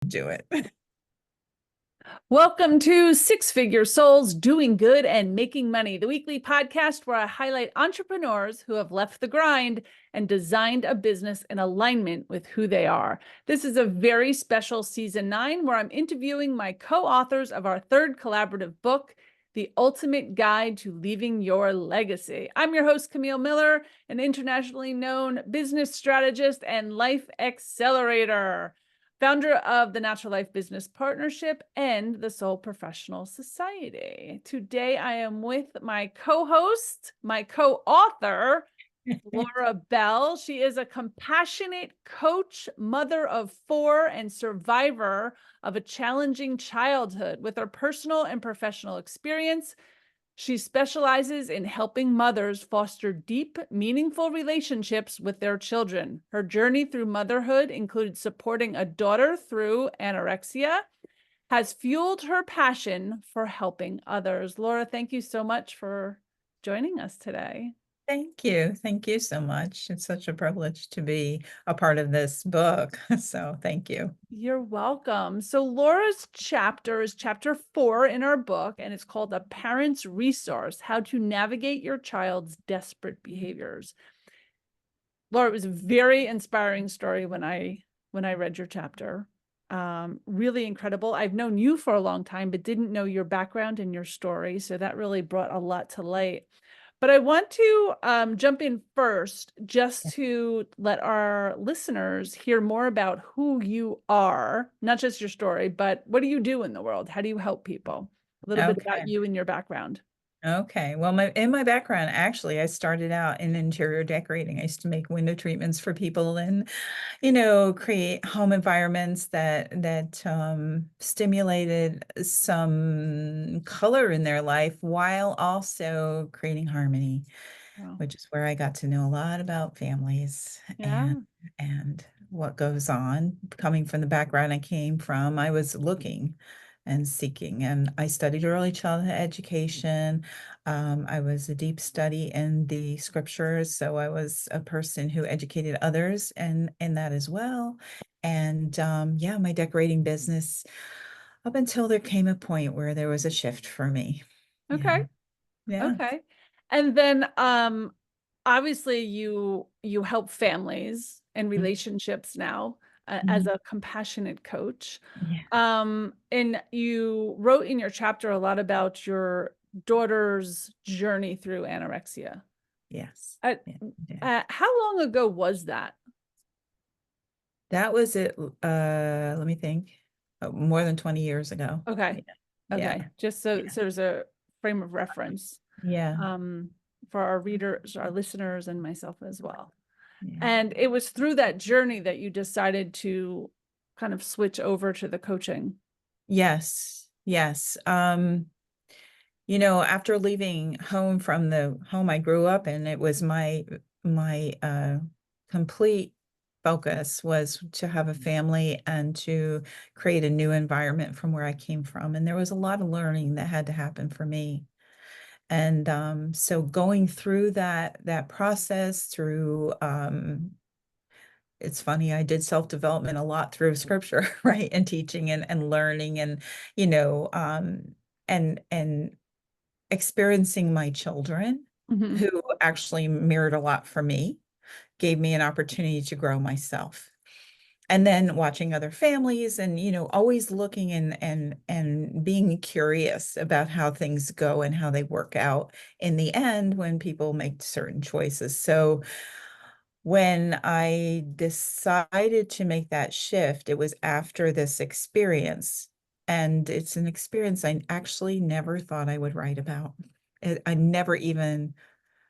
do it. Welcome to Six Figure Souls Doing Good and Making Money, the weekly podcast where I highlight entrepreneurs who have left the grind and designed a business in alignment with who they are. This is a very special season 9 where I'm interviewing my co-authors of our third collaborative book, The Ultimate Guide to Leaving Your Legacy. I'm your host, Camille Miller, an internationally known business strategist and life accelerator, founder of the Natural Life Business Partnership and the Soul Professional Society. Today, I am with my co-host, my co-author, Laura Belle. She is a compassionate coach, mother of 4, and survivor of a challenging childhood. With her personal and professional experience, she specializes in helping mothers foster deep, meaningful relationships with their children. Her journey through motherhood included supporting a daughter through anorexia, has fueled her passion for helping others. Laura, thank you so much for joining us today. Thank you. Thank you so much. It's such a privilege to be a part of this book. So thank you. You're welcome. So Laura's chapter is chapter 4 in our book, and it's called A Parent's Resource: How to Navigate Your Child's Desperate Behaviors. Laura, it was a very inspiring story when I read your chapter. Really incredible. I've known you for a long time, but didn't know your background and your story. So that really brought a lot to light. But I want to jump in first just to let our listeners hear more about who you are, not just your story, but what do you do in the world? How do you help people? A little bit Okay. about you and your background. Okay. Well, in my background, actually, I started out in interior decorating. I used to make window treatments for people and, create home environments that stimulated some color in their life while also creating harmony, Wow. which is where I got to know a lot about families Yeah. and what goes on. Coming from the background I came from, I was looking and seeking, and I studied early childhood education. I was a deep study in the scriptures, so I was a person who educated others and in that as well. And yeah, my decorating business up until there came a point where there was a shift for me. Okay. Yeah. Yeah. Okay. And then obviously you help families and relationships now as Mhm. a compassionate coach. Yeah. And you wrote in your chapter a lot about your daughter's journey through anorexia. Yes. Uh, Yeah. Yeah. how long ago was that? That was it. Let me think. More than 20 years ago. Okay. Yeah. Yeah. Okay. Just so, Yeah. so there's a frame of reference Yeah. um, for our readers, our listeners, and myself as well. Yeah. And it was through that journey that you decided to kind of switch over to the coaching. Yes. Yes. After leaving home from the home I grew up in, it was my complete focus was to have a family and to create a new environment from where I came from. And there was a lot of learning that had to happen for me. And so going through that process through it's funny, I did self-development a lot through scripture, right? And teaching and learning and, you know, um, and experiencing my children Mhm. who actually mirrored a lot for me, gave me an opportunity to grow myself. And then watching other families and, always looking and being curious about how things go and how they work out in the end when people make certain choices. So when I decided to make that shift, it was after this experience. And it's an experience I actually never thought I would write about. I never even,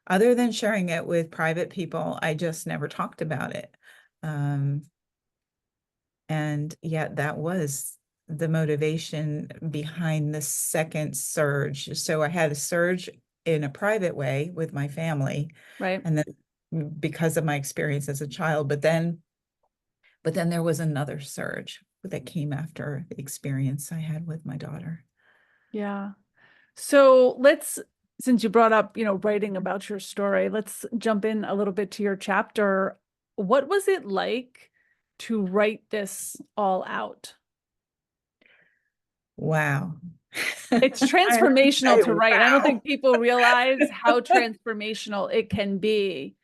other than sharing it with private people, I just never talked about it. Um, and yet that was the motivation behind the second surge. So I had a surge in a private way with my family, Right. and then because of my experience as a child, but then there was another surge that came after the experience I had with my daughter. Yeah. So since you brought up, writing about your story, let's jump in a little bit to your chapter. What was it like to write this all out? Wow. It's I have to transformational say, to write. I don't wow. think people realize how transformational it can be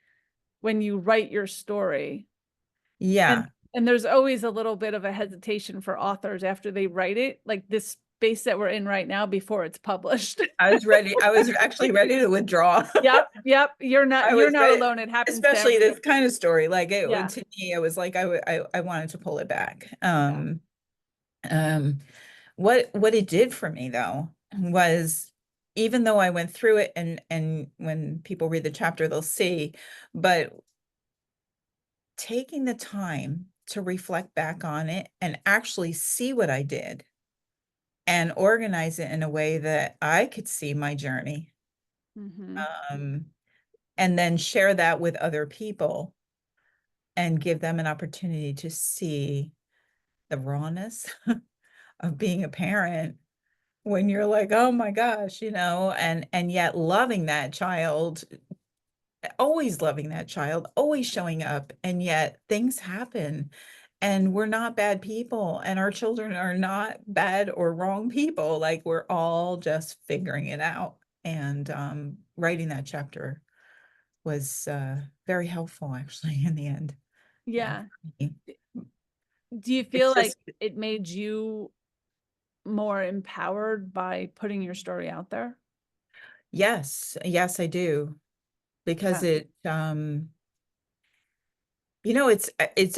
when you write your story. And Yeah, and there's always a little bit of a hesitation for authors after they write it, like this space that we're in right now before it's published. I was actually ready to withdraw. Yep, yep. I You're was not ready, alone. It happens to especially every this kind of story. Like yeah, to me, it was like I wanted to pull it back. yeah. Um, what it did for me though was, even though I went through it, and when people read the chapter, they'll see, but taking the time to reflect back on it and actually see what I did and organize it in a way that I could see my journey, Hmm. um, and then share that with other people and give them an opportunity to see the rawness of being a parent, when you're like, oh my gosh, and yet loving that child, always loving that child, always showing up, and yet things happen, and we're not bad people, and our children are not bad or wrong people. Like, we're all just figuring it out. And writing that chapter was very helpful, actually, in the end. Yeah. For me. Do you feel It's like just, it made you more empowered by putting your story out there? yes, yes, I do, because Yeah.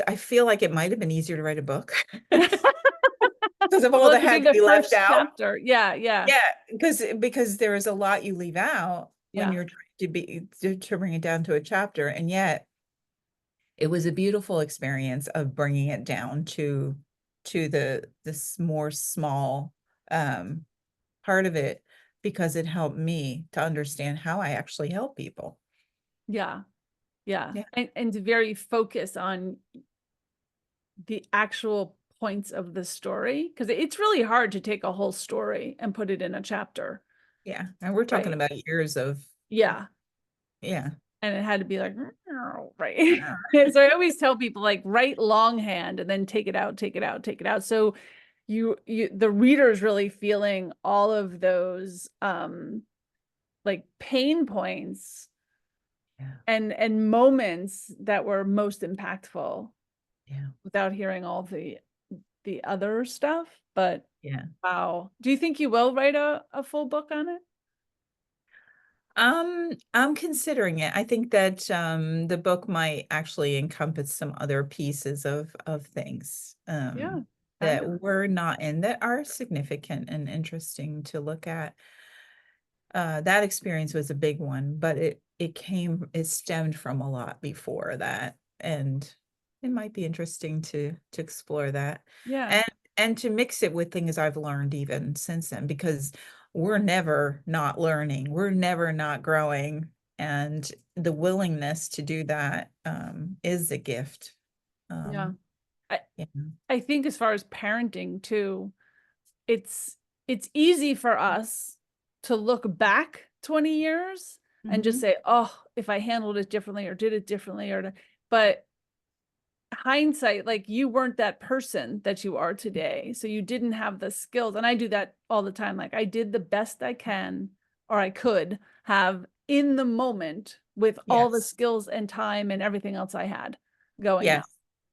I feel like it might have been easier to write a book because of all Well, it that could be had to the be left first out. chapter. Yeah, yeah, Yeah, because there is a lot you leave out when yeah, you're trying to bring it down to a chapter, and yet it was a beautiful experience of bringing it down to this more small um part of it, because it helped me to understand how I actually help people. yeah, yeah. Yeah, And to very focus on the actual points of the story, because it's really hard to take a whole story and put it in a chapter, yeah, and we're talking right? about years of, Yeah. yeah. And it had to be like, right. So I always tell people like write longhand and then take it out, take it out, take it out. So the reader is really feeling all of those like pain points Yeah, and moments that were most impactful yeah, without hearing all the other stuff. But yeah. wow. Do you think you will write a full book on it? I'm considering it. I think that the book might actually encompass some other pieces of things Yeah. that Fabulous. we're not in, that are significant and interesting to look at. That experience was a big one, but it stemmed from a lot before that, and it might be interesting to explore that, Yeah. and to mix it with things I've learned even since then, because we're never not learning, we're never not growing, and the willingness to do that is a gift. Yeah. Um, I, yeah, I think as far as parenting too, it's it's easy for us to look back 20 years and just hmm, say, oh, if I handled it differently or did it differently but hindsight, like you weren't that person that you are today. So you didn't have the skills. And I do that all the time. Like I did the best I can or I could have in the moment with all the yes, skills and time and everything else I had going on. yes,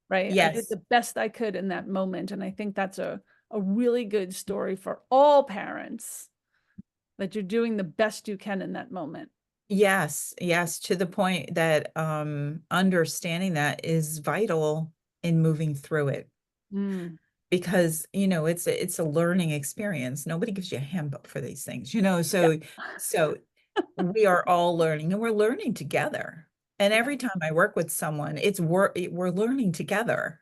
Right. I did yes. the best I could in that moment. And I think that's a really good story for all parents that you're doing the best you can in that moment. Yes, yes, to the point that understanding that is vital in moving through it, Mm, because it's a learning experience. Nobody gives you a handbook for these things, yeah. so we are all learning, and we're learning together. And Yeah. every time I work with someone, we're learning together,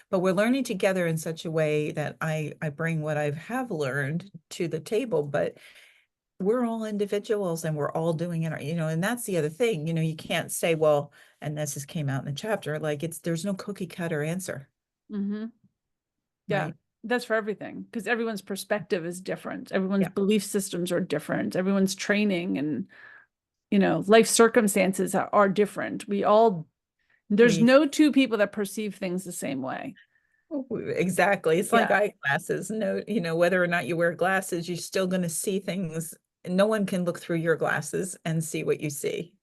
but we're learning together in such a way that I bring what I have learned to the table, but we're all individuals, and we're all doing it, and that's the other thing, you can't say, well, and this just came out in the chapter, like, there's no cookie cutter answer, Mm-hmm. Yeah. right? That's for everything because everyone's perspective is different. Everyone's Yeah, belief systems are different. Everyone's training and, life circumstances are different. There's we no two people that perceive things the same way. Exactly. It's like Yeah. eyeglasses. No, whether or not you wear glasses, you're still going to see things. No one can look through your glasses and see what you see.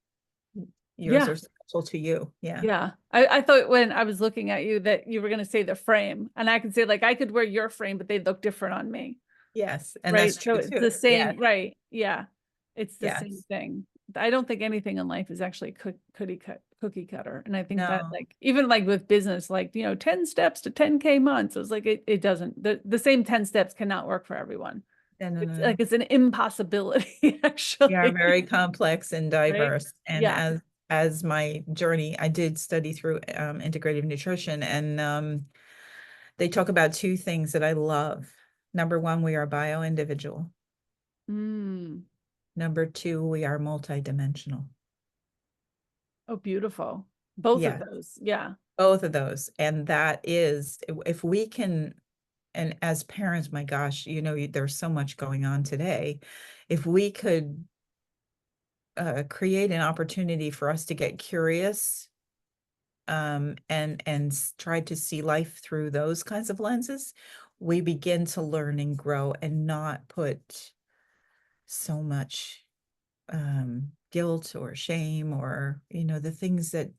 Yours Yeah. are special to you. Yeah. Yeah. I thought when I was looking at you that you were going to say the frame, and I could say like I could wear your frame, but they'd look different on me. Yes. And that's Right. So true it's too. the Yeah. same, right? Yeah. It's the same Yes. thing. I don't think anything in life is actually cookie cutter. And I think that No. like even like with business, like 10 steps to 10K months, it's like it doesn't the same 10 steps cannot work for everyone. No, no, It's no, like no. it's an impossibility, We are actually. very complex and Right? diverse. And Yeah. as my journey, I did study through integrative nutrition, and they talk about two things that I love. Number one, we are bio individual. Mm. Number two, we are multidimensional. Oh, beautiful. Both of Yeah, those. Yeah. both of those. And that is, if we can, and as parents, my gosh, there's so much going on today. If we could create an opportunity for us to get curious, and try to see life through those kinds of lenses, we begin to learn and grow and not put so much guilt or shame, or the things that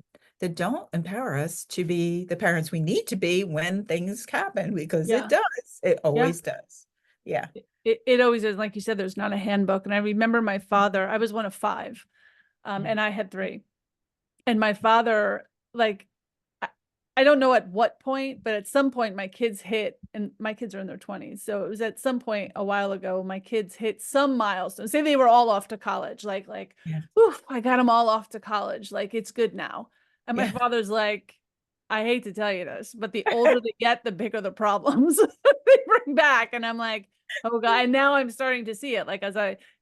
don't empower us to be the parents we need to be when things happen, because Yeah. it Yeah. always does. Yeah. It always is. Like you said, there's not a handbook. And I remember my father, I was one of five, Yeah. and I had three. And my father, like, I, I don't know at what point, but at some point my kids hit, and my kids are in their 20s. So it was at some point a while ago, my kids hit some milestone. Say they were all off to college, like, Yeah. oof, I got them all off to college. Like, it's good now. And my Yeah. father's like, I hate to tell you this, but the older they get, the bigger the problems they bring back. And I'm like, oh God. And now I'm starting to see it. Like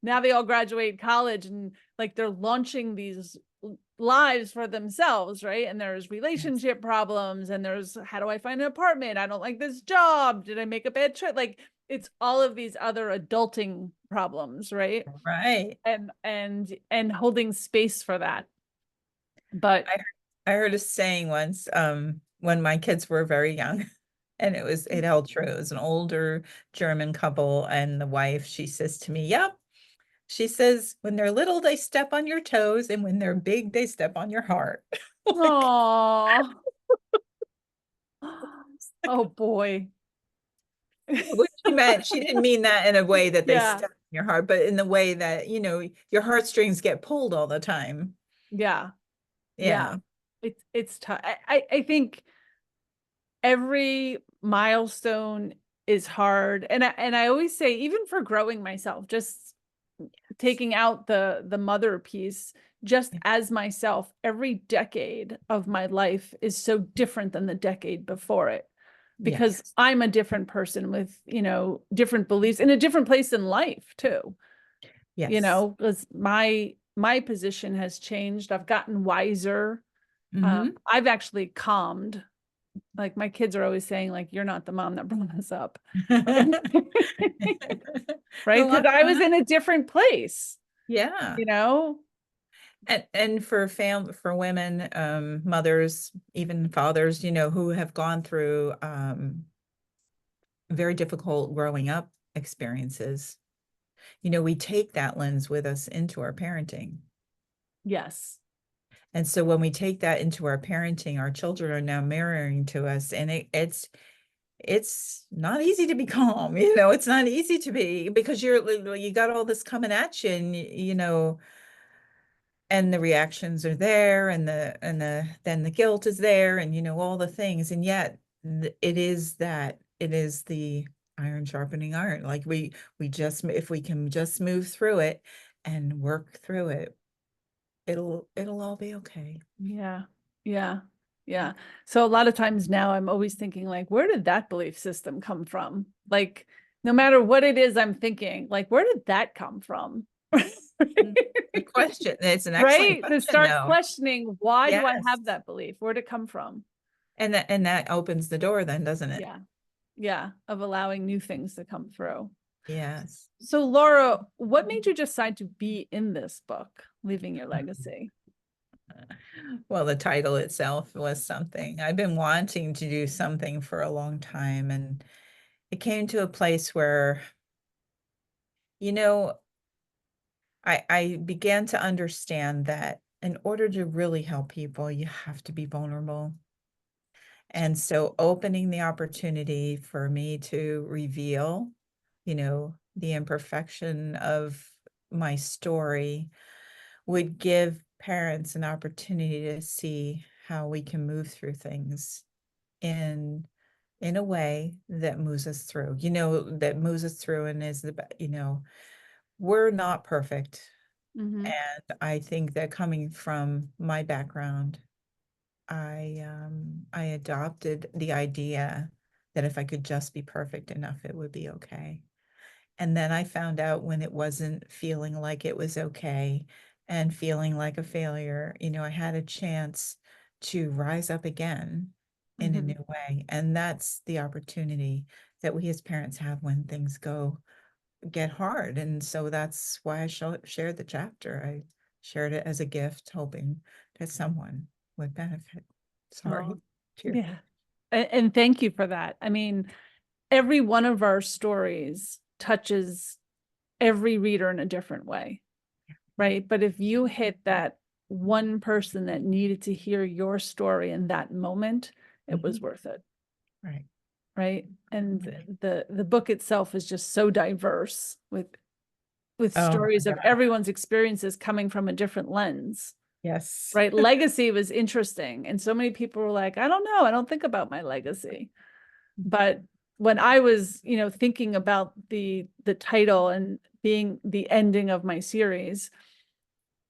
now they all graduate college and like they're launching these lives for themselves, right? And there's Yes. relationship problems, and there's how do I find an apartment? I don't like this job. Did I make a bad choice? Like it's all of these other adulting problems, right? Right. And holding space for that. But I heard a saying once, when my kids were very young, and it held true. It was an older German couple, and the wife, she says to me, "Yep." She says, "When they're little, they step on your toes, and when they're big, they step on your heart." Like, oh, oh boy. what she meant, she didn't mean that in a way that they Yeah. step on your heart, but in the way that, your heartstrings get pulled all the time. Yeah. Yeah. Yeah. It's tough. I think every milestone is hard. And I always say, even for growing myself, just taking out the mother piece, just as myself, every decade of my life is so different than the decade before it. Because Yes. I'm a different person with, different beliefs in a different place in life too. Yes. Because my position has changed. I've gotten wiser. Hmm. I've actually calmed. Like my kids are always saying, like, you're not the mom that brought us up. A Right? Because lot I going was on. in a different place, Yeah. you know? And for women, mothers, even fathers, who have gone through very difficult growing up experiences, we take that lens with us into our parenting. Yes. And so when we take that into our parenting, our children are now mirroring to us, and it's not easy to be calm. It's not easy to be, because you got all this coming at you, and and the reactions are there, and then the guilt is there, and all the things, and yet it is the iron sharpening iron. Like we just, if we can just move through it and work through it, it'll all be okay. Yeah. Yeah. Yeah. So a lot of times now I'm always thinking, like, where did that belief system come from? Like, no matter what it is I'm thinking, like, where did that come from? Good question. It's an excellent Right? To question, start though. questioning, why do I Yes. have that belief? Where'd it come from? And that opens the door then, doesn't it? Yeah. Yeah. Of allowing new things to come through. Yes. So, Laura, what made you decide to be in this book, Leaving Your Legacy? Well, the title itself was something. I've been wanting to do something for a long time, and it came to a place where, you know, I began to understand that in order to really help people, you have to be vulnerable. And so opening the opportunity for me to reveal, the imperfection of my story would give parents an opportunity to see how we can move through things in in a way that moves us through, that moves us through and is we're not perfect. Mm-hmm. And I think that coming from my background, I adopted the idea that if I could just be perfect enough, it would be okay. And then I found out when it wasn't feeling like it was okay and feeling like a failure, I had a chance to rise up again in a Mm-hmm. new way. And that's the opportunity that we as parents have when things get hard. And so that's why I shared the chapter. I shared it as a gift, hoping that someone would benefit. Sorry, Oh, yeah. tearful. And thank you for that. I mean, every one of our stories touches every reader in a different way, right? But if you hit that one person that needed to hear your story in that moment, it was Mhm. worth it, Right. right? And Right. the book itself is just so diverse with Oh my stories of God. everyone's experiences coming from a different lens. Yes. Right. Legacy was interesting. And so many people were like, I don't know, I don't think about my legacy. But when I was, thinking about the title and being the ending of my series,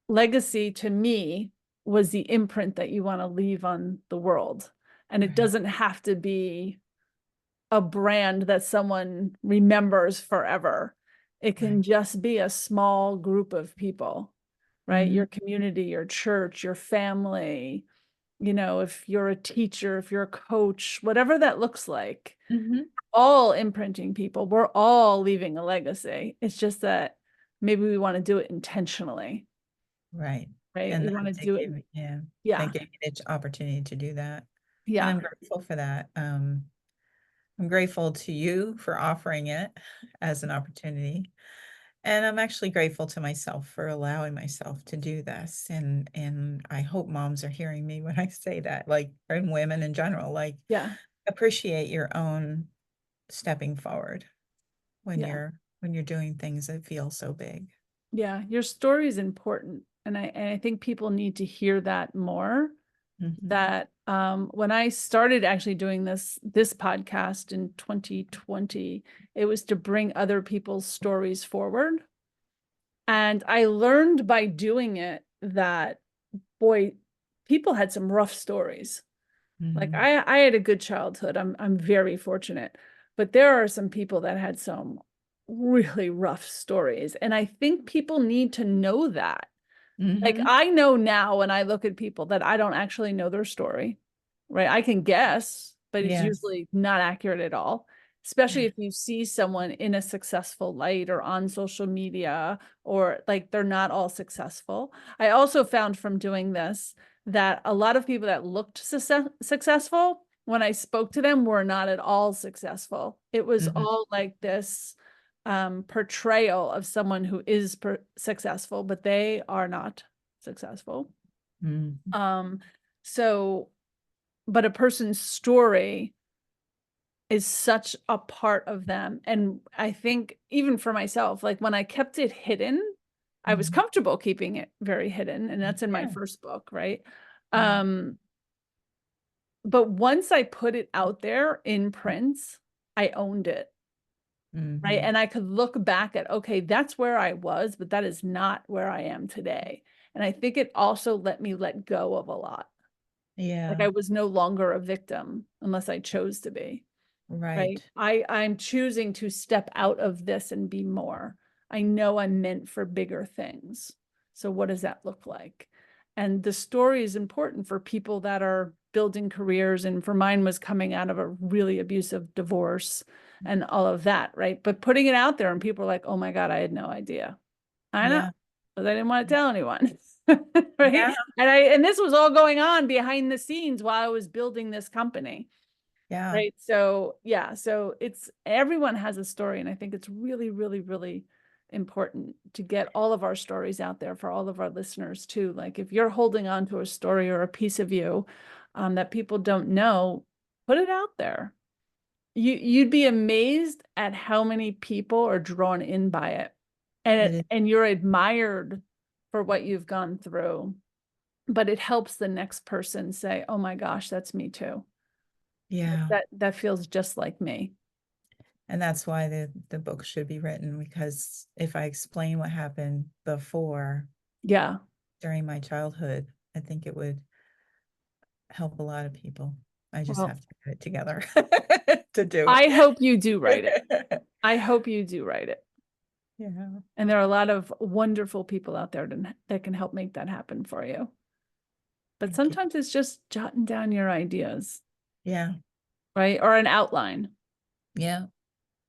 legacy to me was the imprint that you want to leave on the world. And it Right. doesn't have to be a brand that someone remembers forever. It can Right. just be a small group of people, right? Mhm. Your community, your church, your family, if you're a teacher, if you're a coach, whatever that looks like, Mhm. all imprinting people, we're all leaving a legacy. It's just that maybe we want to do it intentionally, Right. right? And We want to that do it. that Yeah. gave me the opportunity to do that. And Yeah. I'm grateful for that. I'm grateful to you for offering it as an opportunity. And I'm actually grateful to myself for allowing myself to do this. And I hope moms are hearing me when I say that, like, and women in general, like, Yeah. appreciate your own stepping forward when Yeah. you're doing things that feel so big. Yeah. Your story is important. And I think people need to hear that more. Mhm. That when I started actually doing this podcast in 2020, it was to bring other people's stories forward. And I learned by doing it that, boy, people had some rough stories. Like Mhm. I had a good childhood. I'm very fortunate. But there are some people that had some really rough stories. And I think people need to know that. Like Mhm. I know now when I look at people that I don't actually know their story, right? I can guess, but it's Yes. usually not accurate at all. Especially Yeah. if you see someone in a successful light or on social media, or like they're not all successful. I also found from doing this that a lot of people that looked successful, when I spoke to them, were not at all successful. It was Mhm. all like this portrayal of someone who is successful, but they are not successful. Mhm. Um, so, but a person's story is such a part of them. And I think even for myself, like when I kept it hidden, I was Mhm. comfortable keeping it very hidden. And that's in my Yeah. first book, right? Yeah. Um, but once I put it out there in print, I owned it. Right. Mhm. And I could look back at, okay, that's where I was, but that is not where I am today. And I think it also let me let go of a lot. Like Yeah. I was no longer a victim unless I chose to be. Right. Right. I'm choosing to step out of this and be more. I know I'm meant for bigger things. So what does that look like? And the story is important for people that are building careers. And for mine was coming out of a really abusive divorce and all of that, right? But putting it out there and people are like, oh my God, I had no idea. I know, Yeah. but I didn't want to tell anyone. Right. Yeah. And this was all going on behind the scenes while I was building this company. Yeah. Right. So yeah, so it's everyone has a story. And I think it's really, really, really important to get all of our stories out there for all of our listeners too. Like if you're holding on to a story or a piece of you that people don't know, put it out there. You'd be amazed at how many people are drawn in by it. It is. And you're admired for what you've gone through. But it helps the next person say, "Oh my gosh, that's me too." Like Yeah. that feels just like me. And that's why the book should be written, because if I explain what happened before Yeah. during my childhood, I think it would help a lot of people. I just Well, have to put it together to do I it. hope you do write it. I hope you do write it. Yeah. And there are a lot of wonderful people out there that can help make that happen for you. But Thank you. sometimes it's just jotting down your ideas, Yeah. right? Or an outline, Yeah.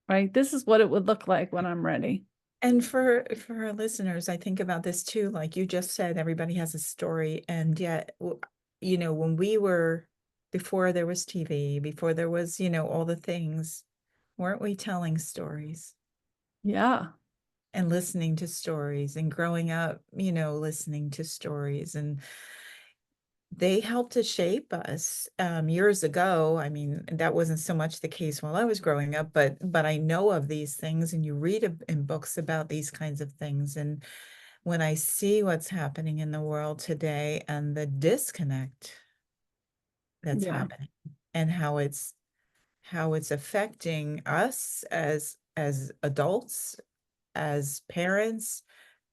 right? This is what it would look like when I'm ready. And for our listeners, I think about this too. Like you just said, everybody has a story, and yet, when we were before there was TV, before there was, all the things, weren't we telling stories Yeah. and listening to stories and growing up, listening to stories, and they helped to shape us years ago. I mean, that wasn't so much the case while I was growing up, but I know of these things, and you read in books about these kinds of things. And when I see what's happening in the world today and the disconnect that's Yeah. happening, and how it's affecting us as adults, as parents,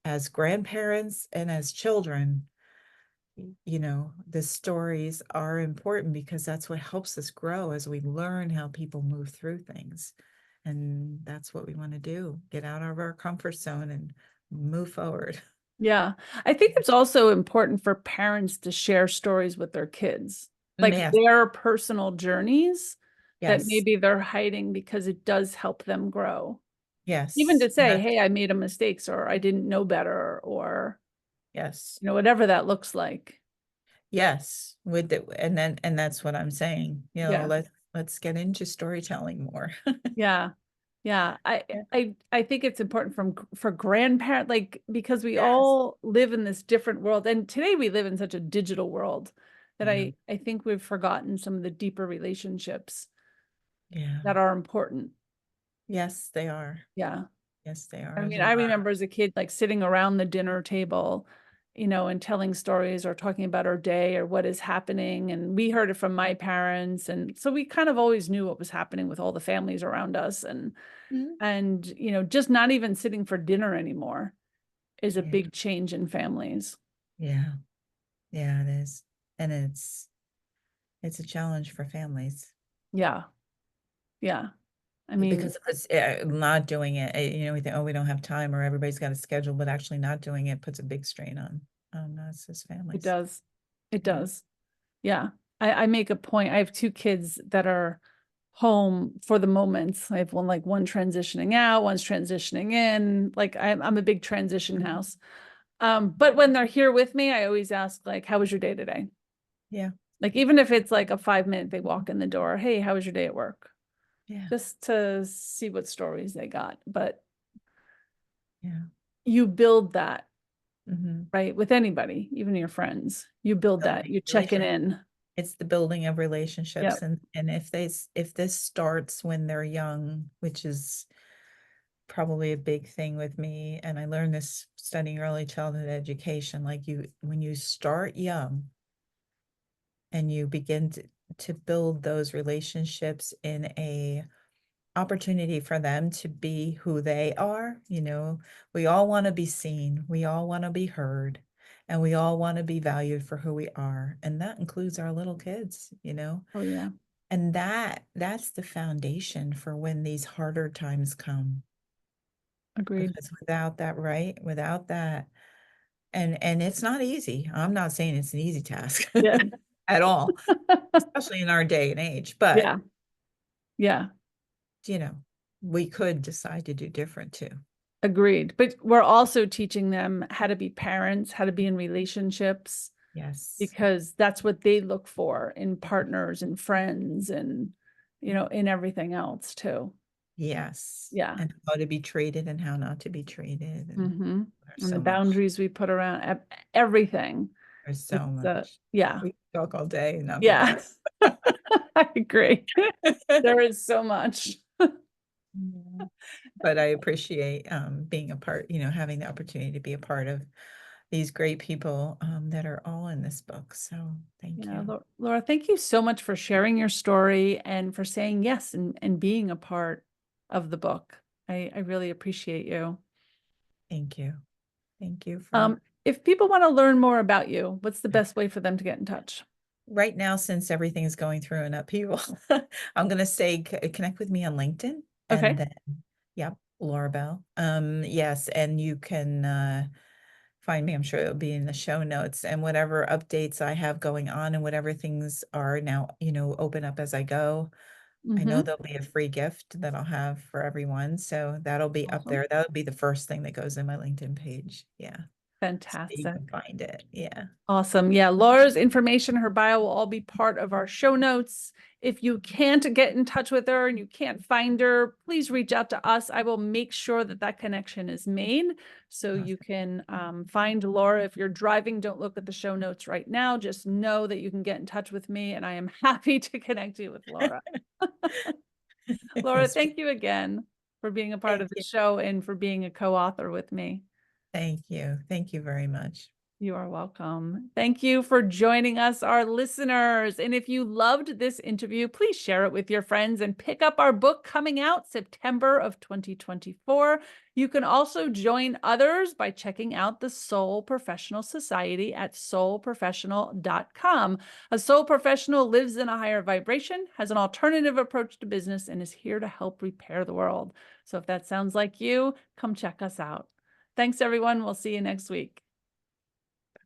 as grandparents, and as children, the stories are important because that's what helps us grow as we learn how people move through things. And that's what we want to do, get out of our comfort zone and move forward. Yeah. I think it's also important for parents to share stories with their kids, like Yes, their personal journeys that yes, maybe they're hiding because it does help them grow. Even yes. to say, hey, I made a mistake or I didn't know better or, Yes, whatever that looks like. yes. And that's what I'm saying. Yeah. Let's get into storytelling more. Yeah. Yeah. I Yeah. I I think it's important for grandparent, like because we Yes. all live in this different world. And today we live in such a digital world that Yeah. I think we've forgotten some of the deeper relationships Yeah. that are important. Yes, they are. Yeah. Yes, they I are. mean, They I are. remember as a kid, like sitting around the dinner table, and telling stories or talking about our day or what is happening. And we heard it from my parents. And so we kind of always knew what was happening with all the families around us. Mhm. Just not even sitting for dinner anymore is a Yeah. big change in families. Yeah. Yeah, it is. And it's a challenge for families. Yeah. Yeah. I mean, Because it's not doing it, we think, oh, we don't have time, or everybody's got a schedule, but actually not doing it puts a big strain on us as it families. does. It Yeah. does. Yeah. I make a point. I have two kids that are home for the moment. I have one transitioning out, one's transitioning in. Like I'm a big transition house. But when they're here with me, I always ask, like, how was your day today? Yeah. Like even if it's like a 5 minute, they walk in the door, hey, how was your day at work? Yeah. Just to see what stories they got. But Yeah. you build that, Hmm. right? With anybody, even your friends. You build that. Building You checking relation. in. It's the building of relationships, Yep. and if this starts when they're young, which is probably a big thing with me, and I learned this studying early childhood education, like when you start young and you begin to build those relationships in a opportunity for them to be who they are. We all want to be seen, we all want to be heard, and we all want to be valued for who we are, and that includes our little kids. Oh, yeah. And that's the foundation for when these harder times come, Agreed. because without that, and it's not easy. I'm not saying it's an easy task Yeah. at all, especially in our day and age, but Yeah. Yeah. you know we could decide to do different too. Agreed. But we're also teaching them how to be parents, how to be in relationships, Yes. because that's what they look for in partners and friends and, in everything else too. Yes. Yeah. And how to be treated and how not to be treated. And Mm-hmm. there's And the so much. boundaries we put around everything. There's so It's, much. yeah. We could talk all day and not be Yeah. done. I agree. There is so much. Yeah. But I appreciate being a part, having the opportunity to be a part of these great people that are all in this book. So thank Yeah, you. Laura, thank you so much for sharing your story and for saying yes and being a part of the book. I really appreciate you. Thank you. Thank you for If people want to learn more about you, what's the best way for them to get in touch? right now, since everything is going through an upheaval, I'm gonna say connect with me on LinkedIn and Okay. then yep, Laura Belle. Yes, and you can find me. I'm sure it'll be in the show notes and whatever updates I have going on and whatever things are now, open up as I go. I know Mm-hmm. there'll be a free gift that I'll have for everyone. So that'll be up Awesome. there. That'll be the first thing that goes in my LinkedIn page. Yeah. So you Fantastic. can find it. Yeah. Awesome. Yeah, Laura's information, her bio will all be part of our show notes. If you can't get in touch with her and you can't find her, please reach out to us. I will make sure that that connection is made so you can find Laura. If you're driving, don't look at the show notes right now. Just know that you can get in touch with me and I am happy to connect you with Laura. Laura, Yes, thank you again for being a part thank of the you. show and for being a co-author with me. Thank you. Thank you very much. You are welcome. Thank you for joining us, our listeners. And if you loved this interview, please share it with your friends and pick up our book coming out September of 2024. You can also join others by checking out the Soul Professional Society at soulprofessional.com. A soul professional lives in a higher vibration, has an alternative approach to business, and is here to help repair the world. So if that sounds like you, come check us out. Thanks, everyone. We'll see you next week.